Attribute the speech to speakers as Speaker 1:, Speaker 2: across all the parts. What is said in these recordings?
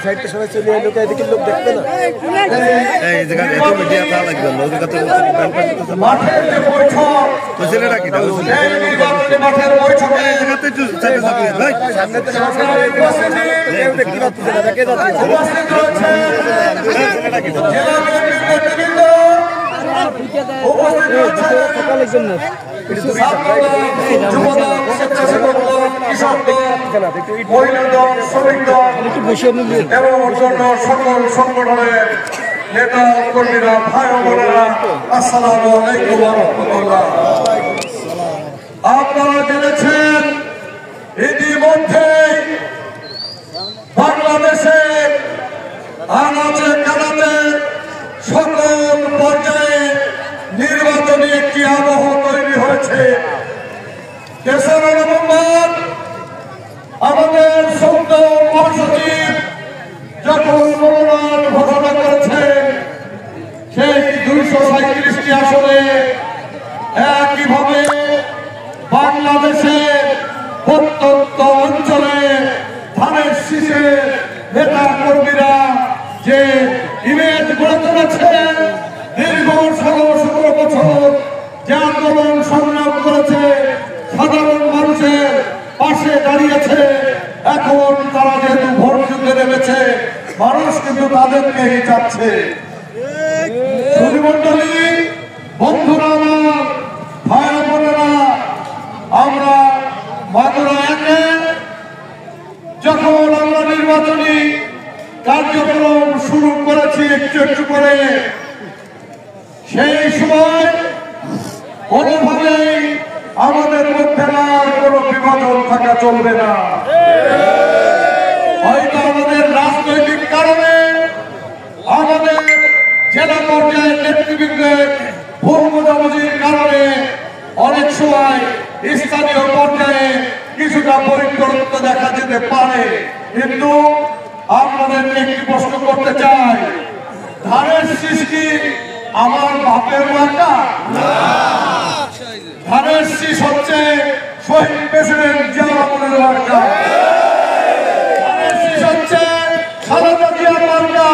Speaker 1: সাইডটা সবাই চলে এলো এদিকে লোক দেখবে না
Speaker 2: এই জায়গা একটু মিডিয়া তা লাগবে না ওদিকে তো
Speaker 3: মাঠের যে বৈঠক
Speaker 2: তো ছেলেটা কি দাও
Speaker 3: এই নির্বাচনী মাঠের বৈঠকে
Speaker 2: এই জায়গাতে একটু চাপে চাপে ভাই
Speaker 1: সামনে তো কেউ দেখতে পাচ্ছে না দেখে যাচ্ছে
Speaker 3: উপস্থিত রয়েছেন
Speaker 2: ছেলেটা কি দাও
Speaker 3: জেলা বিএনপির নেতৃবৃন্দ, উপস্থিত রয়েছেন যুবদল, স্বেচ্ছাসেবক দল, কৃষক দল, মহিলা দল, শ্রমিক দল এবং অন্যান্য সকল সংগঠনের নেতা কর্মীরা, ভাই ও বোনেরা, আসসালামু আলাইকুম ওয়া রাহমাতুল্লাহ। আপনারা জেনেছেন ইতিমধ্যেই বাংলাদেশের আনাচে কানাচে সকল পর্যায়ে নির্বাচনী একটি আবহ তৈরি হয়েছে। 3রা নভেম্বর আমাদের সুন্দর মহাসচিব যখন মনোনয়ন ঘোষণা করেছেন, সেই 237টি আসনে একইভাবে বাংলাদেশের প্রত্যন্ত অঞ্চলে ধানের শীষের নেতা কর্মীরা যে ইমেজ গড়ে তুলেছেন, দীর্ঘ 16-17 বছর যে আন্দোলন সংগ্রাম করেছে, সাধারণ মানুষের পাশে দাঁড়িয়েছে, এখন তারা যেহেতু ভোট যুদ্ধে নেমেছে, মানুষ কিন্তু তাদেরকেই চাচ্ছে। সুধীমণ্ডলী, বন্ধুরা আমার, ভাই বোনেরা, আমরা মাগুরা একে যখন আমরা নির্বাচনী কার্যক্রম শুরু করেছি একটু একটু করে, সেই সময় কোনোভাবেই আমাদের মধ্যে আর কোনো বিভাজন থাকা চলবে না। হয়তো আমাদের রাজনৈতিক কারণে আমাদের জেলা পর্যায়ের নেতৃবৃন্দের ভুল বোঝাবুঝির কারণে অনেক সময় স্থানীয় পর্যায়ে কিছুটা পরিবর্তন দেখা যেতে পারে, কিন্তু আপনাদেরকে একটি প্রশ্ন করতে চাই, ধানের শীষ কি আমার বাপের মার্কা? ধানের শীষ হচ্ছে শহীদ প্রেসিডেন্ট জিয়া রহমানের মার্কা। ধানের শীষ হচ্ছে খালেদা জিয়ার মার্কা।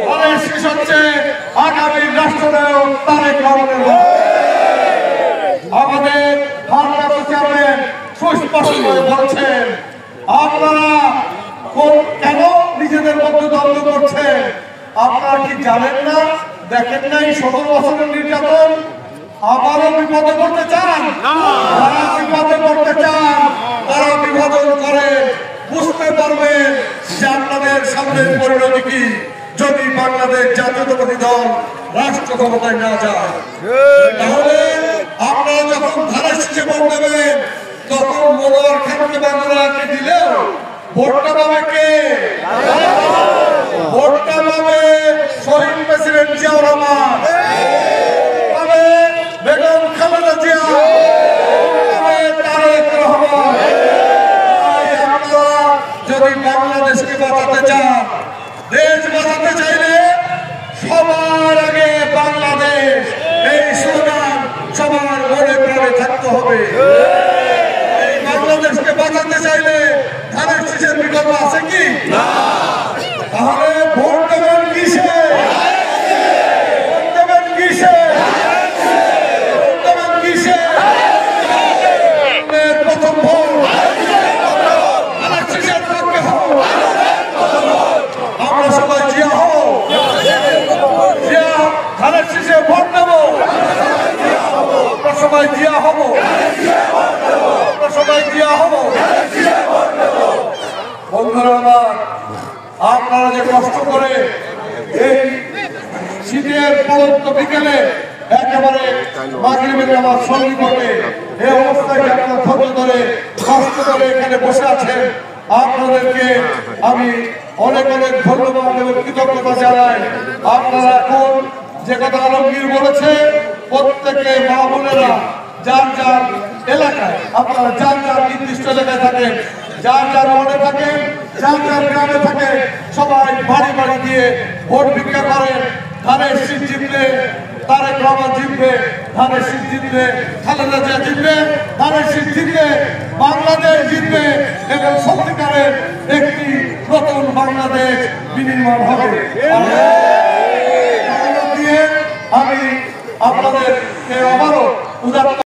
Speaker 3: ধানের শীষ হচ্ছে আগামী রাষ্ট্রনায়ক তারেক রহমানের মার্কা। আমাদের ভারপ্রাপ্ত চেয়ারম্যান সুস্পষ্ট করে বলছেন, আপনারা কেন নিজেদের মধ্যে দ্বন্দ্ব করছেন? আপনারা কি জানেন না, দেখেন নাই 17 বছরের নির্যাতন? আবারও বিপদে করতে চান? যারা বিপদে করতে চান তারা বিভাজন করে, বুঝতে পারবেন যে আপনাদের সামনের পরিণতি কি যদি বাংলাদেশ জাতীয়তাবাদী দল রাষ্ট্র ক্ষমতায় না যায়। তাহলে আপনারা যখন ধানের শীষে ভোট দেবেন, তখন মনোয়ার খানকে বাংলাকে দিলেও ভোটটা পাবে কে? ভোটটা পাবে শহীদ প্রেসিডেন্ট জিয়াউর রহমান, পাবে বেগম খালেদা জিয়া, পাবে তারেক রহমান। আপনারা যদি বাংলাদেশকে বাঁচাতে চান, দেশ বাঁচাতে চাইলে সবার আগে বাংলাদেশ, এই স্লোগান সবার মনে প্রাণে থাকতে হবে। এই বাংলাদেশকে বাঁচাতে চাইলে ধানের শীষের বিকল্প আছে কি? তাহলে ভোট দেবেন কিসে? ভোট দেবেন কিসে? ভোট দেবেন কিসে? প্রথম ভোট ধানের শীষের পক্ষে হোক। আমরা সবাই জিয়া হব, জিয়া ধানের শীষে ভোট দেব। আমরা সবাই জিয়া হব, আমরা সবাই জিয়া হব। বন্ধুরা আমার, আপনারা যে কষ্ট করে এই শীতের পরন্ত বিকেলে একেবারে মাগরিবের নামাজ সঙ্গী করে এই অবস্থায় আপনারা ধৈর্য ধরে কষ্ট করে এখানে বসে আছেন, আপনাদেরকে আমি অনেক অনেক ধন্যবাদ এবং কৃতজ্ঞতা জানাই। আপনারা এখন যে কথা আলমগীর বলেছে, প্রত্যেকে মা বোনেরা যার যার এলাকায়, আপনারা যার যার নির্দিষ্ট এলাকায় থাকেন, যার যার ওয়ার্ডে থাকেন, যার যার গ্রামে থাকে, সবাই বাড়ি বাড়ি গিয়ে ভোট ভিক্ষা করেন। ধানের শীষ জিতলে তারেক রহমান জিতবে, ধানের শীষ জিতলে খালেদা জিয়া জিতবে, ধানের শীষ জিতলে বাংলাদেশ জিতবে এবং সত্যিকারের একটি নতুন বাংলাদেশ বিনির্মাণ হবে।